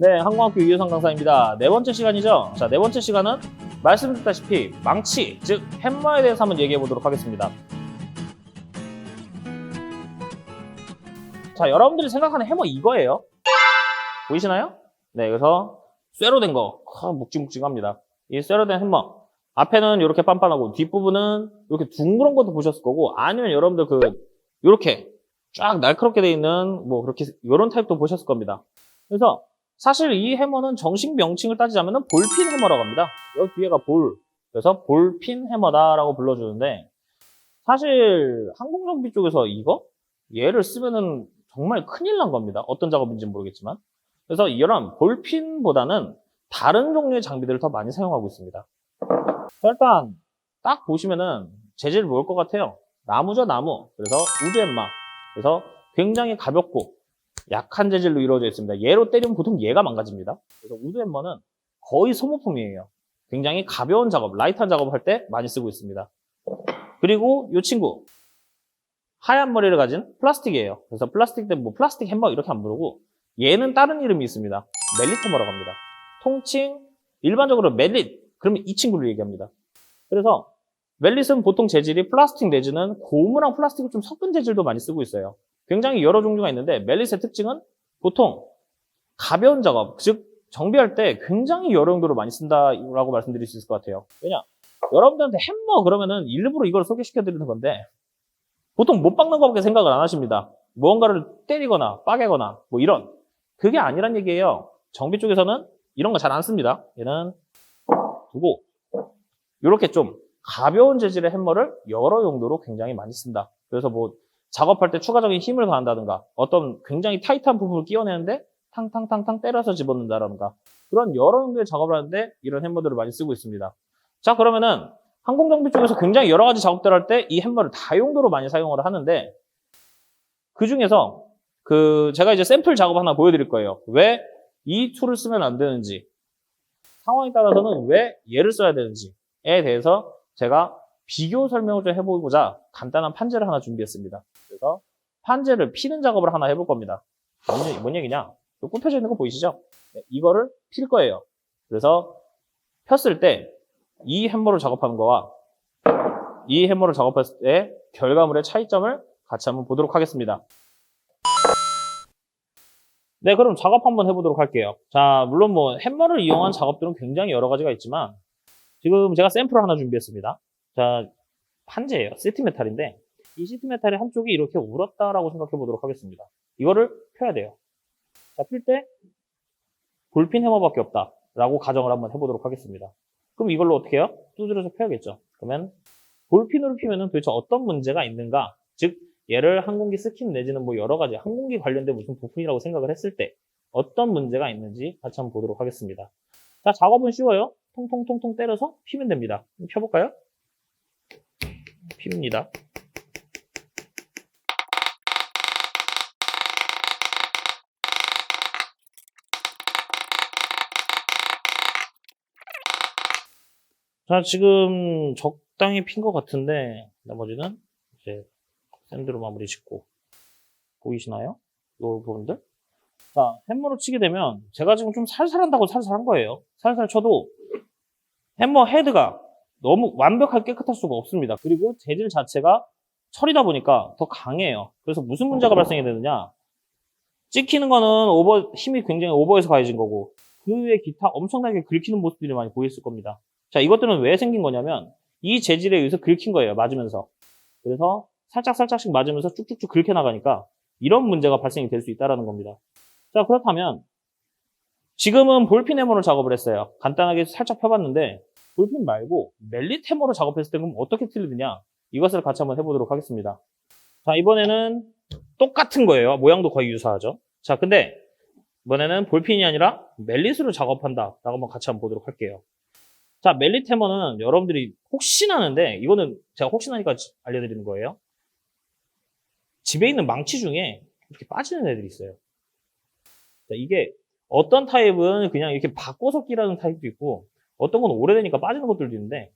네, 항공학교 이효성 강사입니다. 네 번째 시간이죠. 자, 네 번째 시간은 말씀드렸다시피 망치, 즉 햄머에 대해서 한번 얘기해 보도록 하겠습니다. 자, 여러분들이 생각하는 해머 이거예요. 보이시나요? 네, 그래서 쇠로 된 거, 묵직묵직합니다. 이 쇠로 된 해머. 앞에는 이렇게 빤빤하고 뒷부분은 이렇게 둥그런 것도 보셨을 거고, 아니면 여러분들 이렇게 쫙 날카롭게 돼 있는 그렇게 이런 타입도 보셨을 겁니다. 그래서 사실 이 해머는 정식 명칭을 따지자면 볼핀 해머라고 합니다. 여기 뒤에가 볼, 그래서 볼핀 해머다라고 불러주는데, 사실 항공정비 쪽에서 얘를 쓰면은 정말 큰일 난 겁니다. 어떤 작업인지는 모르겠지만. 그래서 이런 볼핀보다는 다른 종류의 장비들을 더 많이 사용하고 있습니다. 자, 일단 딱 보시면은 재질 뭘 것 같아요? 나무죠, 나무. 그래서 우드 햄머. 그래서 굉장히 가볍고 약한 재질로 이루어져 있습니다. 얘로 때리면 보통 얘가 망가집니다. 그래서 우드 햄머는 거의 소모품이에요. 굉장히 가벼운 작업, 라이트한 작업을 할 때 많이 쓰고 있습니다. 그리고 이 친구 하얀 머리를 가진 플라스틱이에요. 그래서 플라스틱 때 플라스틱 햄머 이렇게 안 부르고 얘는 다른 이름이 있습니다. 멜릿 해머라고 합니다. 통칭 일반적으로 멜릿, 그러면 이 친구를 얘기합니다. 그래서 멜릿은 보통 재질이 플라스틱 내지는 고무랑 플라스틱을 좀 섞은 재질도 많이 쓰고 있어요. 굉장히 여러 종류가 있는데 멜릿의 특징은 보통 가벼운 작업, 즉 정비할 때 굉장히 여러 용도로 많이 쓴다라고 말씀드릴 수 있을 것 같아요. 왜냐? 여러분들한테 햄머 그러면은 일부러 이걸 소개시켜 드리는 건데 보통 못 박는 거밖에 생각을 안 하십니다. 무언가를 때리거나 빠개거나 이런, 그게 아니란 얘기예요. 정비 쪽에서는 이런 거 잘 안 씁니다. 얘는 두고 이렇게 좀 가벼운 재질의 햄머를 여러 용도로 굉장히 많이 쓴다. 그래서 작업할 때 추가적인 힘을 가한다든가 어떤 굉장히 타이트한 부분을 끼워내는데 탕탕탕탕 때려서 집어넣는다든가 그런 여러 용도의 작업을 하는데 이런 햄머들을 많이 쓰고 있습니다. 자, 그러면은 항공정비 쪽에서 굉장히 여러 가지 작업들을 할 때 이 햄머를 다용도로 많이 사용을 하는데, 그 중에서 제가 이제 샘플 작업 하나 보여드릴 거예요. 왜 이 툴을 쓰면 안 되는지, 상황에 따라서는 왜 얘를 써야 되는지에 대해서 제가 비교 설명을 좀 해보고자 간단한 판재를 하나 준비했습니다. 그래서 판재를 피는 작업을 하나 해볼 겁니다. 뭔 얘기냐? 굽혀져 있는 거 보이시죠? 네, 이거를 필 거예요. 그래서 폈을 때 이 햄머로 작업하는 거와 이 햄머를 작업했을 때 결과물의 차이점을 같이 한번 보도록 하겠습니다. 네, 그럼 작업 한번 해보도록 할게요. 자, 물론 햄머를 이용한 작업들은 굉장히 여러 가지가 있지만 지금 제가 샘플을 하나 준비했습니다. 자, 판재예요. 시트 메탈인데 이 시트 메탈의 한쪽이 이렇게 울었다라고 생각해 보도록 하겠습니다. 이거를 펴야 돼요. 자, 필 때 볼핀 해머밖에 없다라고 가정을 한번 해보도록 하겠습니다. 그럼 이걸로 어떻게 해요? 두드려서 펴야겠죠. 그러면 볼핀으로 피면은 도대체 어떤 문제가 있는가? 즉 얘를 항공기 스킨 내지는 여러 가지 항공기 관련된 무슨 부품이라고 생각을 했을 때 어떤 문제가 있는지 같이 한번 보도록 하겠습니다. 자, 작업은 쉬워요. 통통통통 때려서 피면 됩니다. 펴볼까요? 핍니다. 자, 지금 적당히 핀 것 같은데 나머지는 이제 샌드로 마무리 짓고, 보이시나요? 이 부분들. 자, 햄머로 치게 되면 제가 지금 좀 살살한다고 살살한 거예요. 살살 쳐도 햄머 헤드가 너무 완벽하게 깨끗할 수가 없습니다. 그리고 재질 자체가 철이다 보니까 더 강해요. 그래서 무슨 문제가 발생이 되느냐? 찍히는 거는 힘이 굉장히 오버해서 가해진 거고 그 외에 기타 엄청나게 긁히는 모습들이 많이 보였을 겁니다. 자, 이것들은 왜 생긴 거냐면 이 재질에 의해서 긁힌 거예요. 맞으면서. 그래서 살짝씩 맞으면서 쭉쭉쭉 긁혀 나가니까 이런 문제가 발생이 될 수 있다는 겁니다. 자, 그렇다면 지금은 볼핀 해머로 작업을 했어요. 간단하게 살짝 펴봤는데 볼핀 말고 멜릿 해머로 작업했을 때 그럼 어떻게 틀리느냐? 이것을 같이 한번 해보도록 하겠습니다. 자, 이번에는 똑같은 거예요. 모양도 거의 유사하죠. 자, 근데 이번에는 볼핀이 아니라 멜릿으로 작업한다 라고 한번 같이 한번 보도록 할게요. 자, 멜릿 해머는 여러분들이 혹시나 하는데 이거는 제가 혹시나 하니까 알려드리는 거예요. 집에 있는 망치 중에 이렇게 빠지는 애들이 있어요. 자, 이게 어떤 타입은 그냥 이렇게 바꿔서 끼라는 타입도 있고 어떤 건 오래되니까 빠지는 것들도 있는데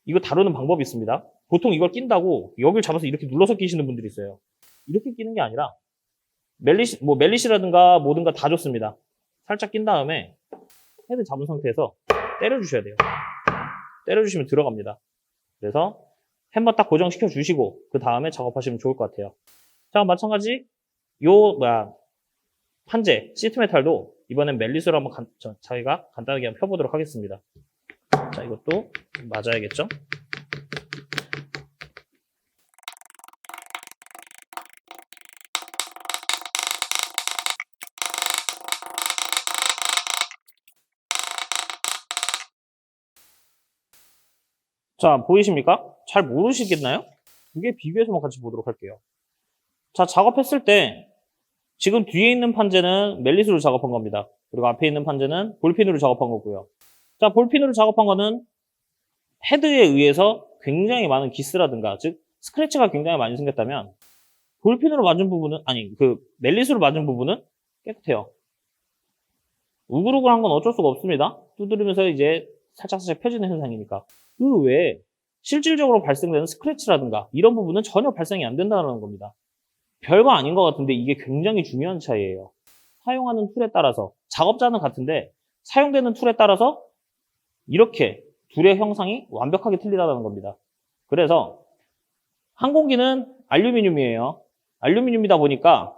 이거 다루는 방법이 있습니다. 보통 이걸 낀다고 여기를 잡아서 이렇게 눌러서 끼시는 분들이 있어요. 이렇게 끼는 게 아니라 멜릿이라든가 뭐든가 다 좋습니다. 살짝 낀 다음에 헤드 잡은 상태에서 때려주셔야 돼요. 때려주시면 들어갑니다. 그래서 햄버 딱 고정시켜 주시고 그 다음에 작업하시면 좋을 것 같아요. 자, 마찬가지 판재 시트 메탈도 이번엔 멜리스로 한번 저희가 간단하게 한번 펴보도록 하겠습니다. 자, 이것도 맞아야겠죠? 자, 보이십니까? 잘 모르시겠나요? 두 개 비교해서 한번 같이 보도록 할게요. 자, 작업했을 때 지금 뒤에 있는 판재는 멜리스로 작업한 겁니다. 그리고 앞에 있는 판재는 볼핀으로 작업한 거고요. 자, 볼핀으로 작업한 거는 헤드에 의해서 굉장히 많은 기스라든가, 즉 스크래치가 굉장히 많이 생겼다면 볼핀으로 맞은 부분은, 멜리스로 맞은 부분은 깨끗해요. 우글우글한 건 어쩔 수가 없습니다. 두드리면서 이제 살짝살짝 펴지는 현상이니까. 그 외에 실질적으로 발생되는 스크래치라든가 이런 부분은 전혀 발생이 안 된다는 겁니다. 별거 아닌 것 같은데 이게 굉장히 중요한 차이예요. 사용하는 툴에 따라서, 작업자는 같은데 사용되는 툴에 따라서 이렇게 둘의 형상이 완벽하게 틀리다는 겁니다. 그래서 항공기는 알루미늄이에요. 알루미늄이다 보니까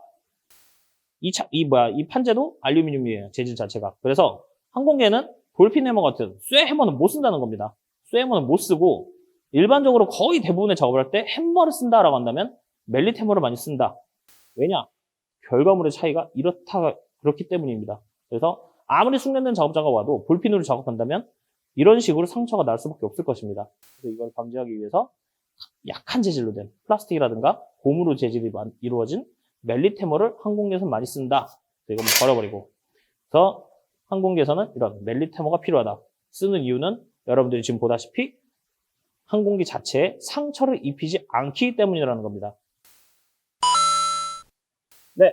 이 판재도 알루미늄이에요. 재질 자체가. 그래서 항공기에는 볼핀 해머 같은 쇠 해머는 못 쓴다는 겁니다. 쇠 해머는 못 쓰고 일반적으로 거의 대부분의 작업을 할 때 해머를 쓴다라고 한다면 멜릿 해머를 많이 쓴다. 왜냐? 결과물의 차이가 그렇기 때문입니다. 그래서 아무리 숙련된 작업자가 와도 볼핀으로 작업한다면 이런 식으로 상처가 날 수밖에 없을 것입니다. 그래서 이걸 방지하기 위해서 약한 재질로 된 플라스틱이라든가 고무로 재질이 이루어진 멜릿 해머를 항공기에서는 많이 쓴다. 이거 버려버리고. 그래서 항공기에서는 이런 멜릿 해머가 필요하다. 쓰는 이유는 여러분들이 지금 보다시피 항공기 자체에 상처를 입히지 않기 때문이라는 겁니다. 네,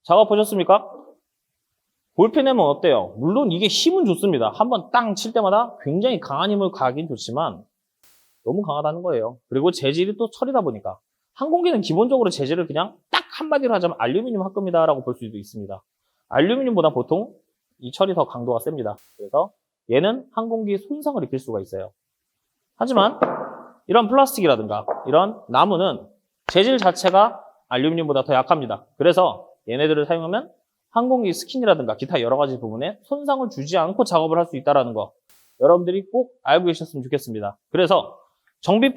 작업 보셨습니까? 볼펜 해머 어때요? 물론 이게 힘은 좋습니다. 한번 땅 칠 때마다 굉장히 강한 힘을 가하긴 좋지만 너무 강하다는 거예요. 그리고 재질이 또 철이다 보니까 항공기는 기본적으로 재질을 그냥 딱 한마디로 하자면 알루미늄 합금이다 라고 볼 수도 있습니다. 알루미늄보다 보통 이 철이 더 강도가 셉니다. 그래서 얘는 항공기 손상을 입힐 수가 있어요. 하지만 이런 플라스틱이라든가 이런 나무는 재질 자체가 알루미늄보다 더 약합니다. 그래서 얘네들을 사용하면 항공기 스킨이라든가 기타 여러 가지 부분에 손상을 주지 않고 작업을 할 수 있다는 거 여러분들이 꼭 알고 계셨으면 좋겠습니다. 그래서 정비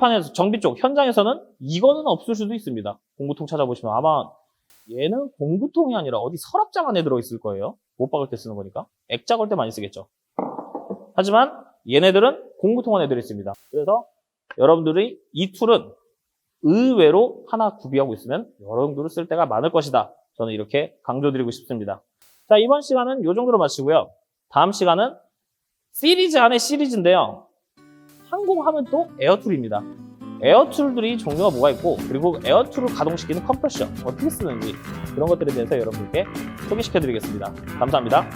쪽 현장에서는 이거는 없을 수도 있습니다. 공구통 찾아보시면 아마 얘는 공구통이 아니라 어디 서랍장 안에 들어있을 거예요. 못 박을 때 쓰는 거니까. 액 작을 때 많이 쓰겠죠. 하지만 얘네들은 공구통 안에 들어있습니다. 그래서 여러분들이 이 툴은 의외로 하나 구비하고 있으면 여러분들을 쓸 때가 많을 것이다. 저는 이렇게 강조드리고 싶습니다. 자, 이번 시간은 이 정도로 마치고요. 다음 시간은 시리즈 안에 시리즈인데요. 항공하면 또 에어툴입니다. 에어툴들이 종류가 뭐가 있고 그리고 에어툴을 가동시키는 컴프레셔 어떻게 쓰는지 그런 것들에 대해서 여러분들께 소개시켜드리겠습니다. 감사합니다.